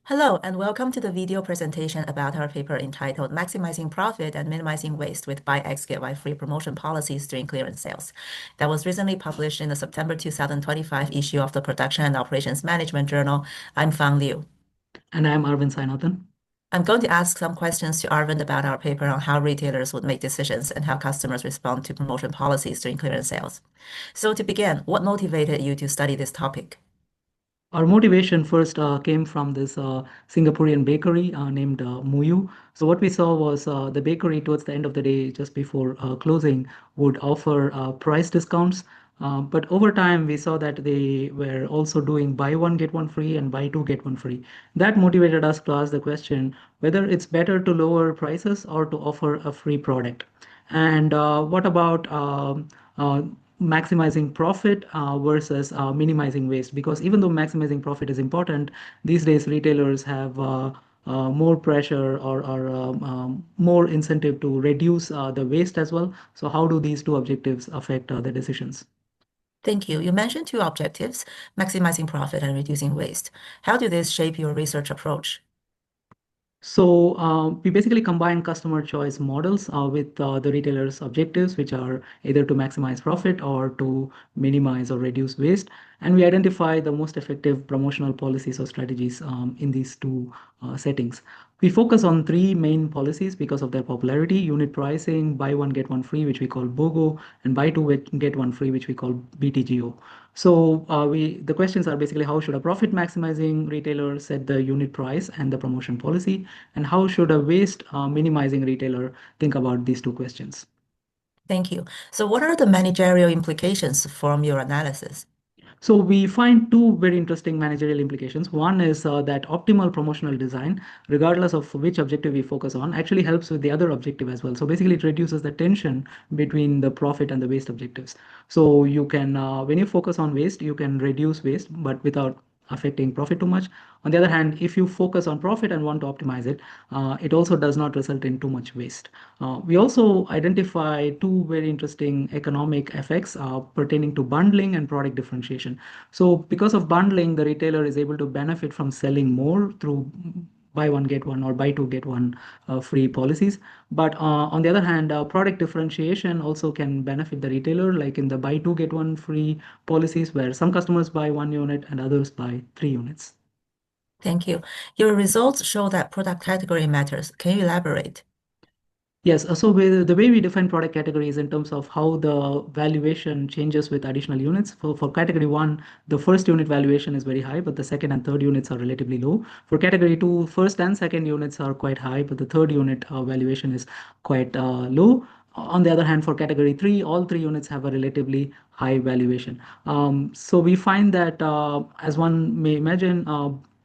Hello, and welcome to the video presentation about our paper entitled Maximizing Profit and Minimizing Waste with Buy X Get Y Free Promotion Policies During Clearance Sales. That was recently published in the September 2025 issue of the Production and Operations Management Journal. I'm Fang Liu. And I'm Arvind Sainathan. I'm going to ask some questions to Arvind about our paper on how retailers would make decisions and how customers respond to promotion policies during clearance sales. So to begin, what motivated you to study this topic? Our motivation first came from this Singaporean bakery named Muyu. So what we saw was the bakery towards the end of the day, just before closing, would offer price discounts. But over time, we saw that they were also doing buy one, get one free and buy two, get one free. That motivated us to ask the question whether it's better to lower prices or to offer a free product. And what about uh, maximizing profit versus minimizing waste? Because even though maximizing profit is important, these days retailers have more pressure or more incentive to reduce the waste as well. So how do these two objectives affect the decisions? Thank you. You mentioned two objectives, maximizing profit and reducing waste. How do these shape your research approach? So we basically combine customer choice models with the retailer's objectives, which are either to maximize profit or to minimize or reduce waste. And we identify the most effective promotional policies or strategies in these two settings. We focus on three main policies because of their popularity: unit pricing, buy one, get one free, which we call BOGO, and buy two, get one free, which we call BTGO. So the questions are basically how should a profit maximizing retailer set the unit price and the promotion policy, and how should a waste minimizing retailer think about these two questions? Thank you. So what are the managerial implications from your analysis? So we find two very interesting managerial implications. One is that optimal promotional design, regardless of which objective we focus on, actually helps with the other objective as well. So basically, it reduces the tension between the profit and the waste objectives. So you can, when you focus on waste, you can reduce waste, but without affecting profit too much. On the other hand, if you focus on profit and want to optimize it, it also does not result in too much waste. We also identify two very interesting economic effects pertaining to bundling and product differentiation. So because of bundling, the retailer is able to benefit from selling more through buy one get one or buy two get one free policies. But on the other hand, product differentiation also can benefit the retailer, like in the buy two get one free policies, where some customers buy one unit and others buy three units. Thank you. Your results show that product category matters. Can you elaborate? Yes, the way we define product categories in terms of how the valuation changes with additional units. For category one, the first unit valuation is very high, but the second and third units are relatively low. For category two, first and second units are quite high, but the third unit valuation is quite low. On the other hand, for category three, all three units have a relatively high valuation. So we find that, as one may imagine,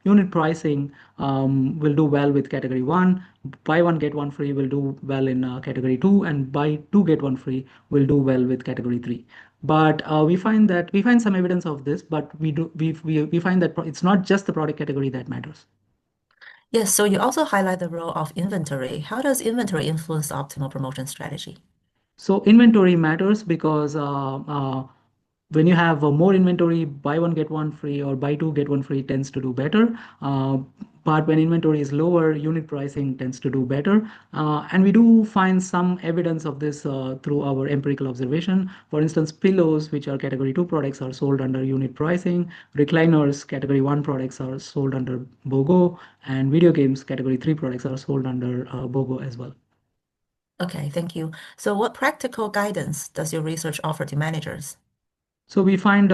unit pricing will do well with category one. Buy one get one free will do well in category two, and buy two get one free will do well with category three. But we find some evidence of this, but we find that it's not just the product category that matters. Yes, so you also highlight the role of inventory. How does inventory influence the optimal promotion strategy? So inventory matters because when you have more inventory, buy one get one free or buy two get one free tends to do better. But when inventory is lower, unit pricing tends to do better. And we do find some evidence of this through our empirical observation. For instance, pillows, which are category two products, are sold under unit pricing. Recliners, category one products, are sold under BOGO. And video games, category three products, are sold under BOGO as well. Okay, thank you. So what practical guidance does your research offer to managers? So we find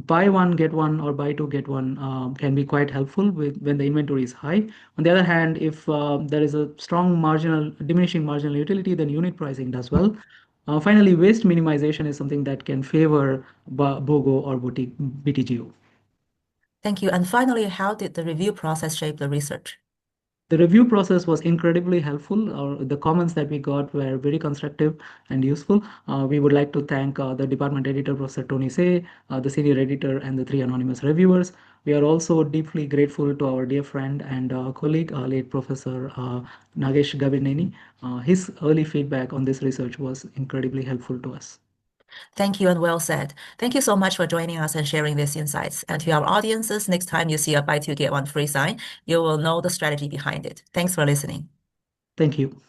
buy one get one or buy two get one can be quite helpful with when the inventory is high. On the other hand, if there is a strong marginal diminishing marginal utility, then unit pricing does well. Finally, waste minimization is something that can favor BOGO or BTGO. Thank you. And finally, how did the review process shape the research? The review process was incredibly helpful. The comments that we got were very constructive and useful. We would like to thank the department editor, Professor Tony Say, the senior editor, and the three anonymous reviewers. We are also deeply grateful to our dear friend and colleague, late Professor Nagesh Gabineni. His early feedback on this research was incredibly helpful to us. Thank you and well said. Thank you so much for joining us and sharing these insights. And to our audiences, next time you see a buy two, get one free sign, you will know the strategy behind it. Thanks for listening. Thank you.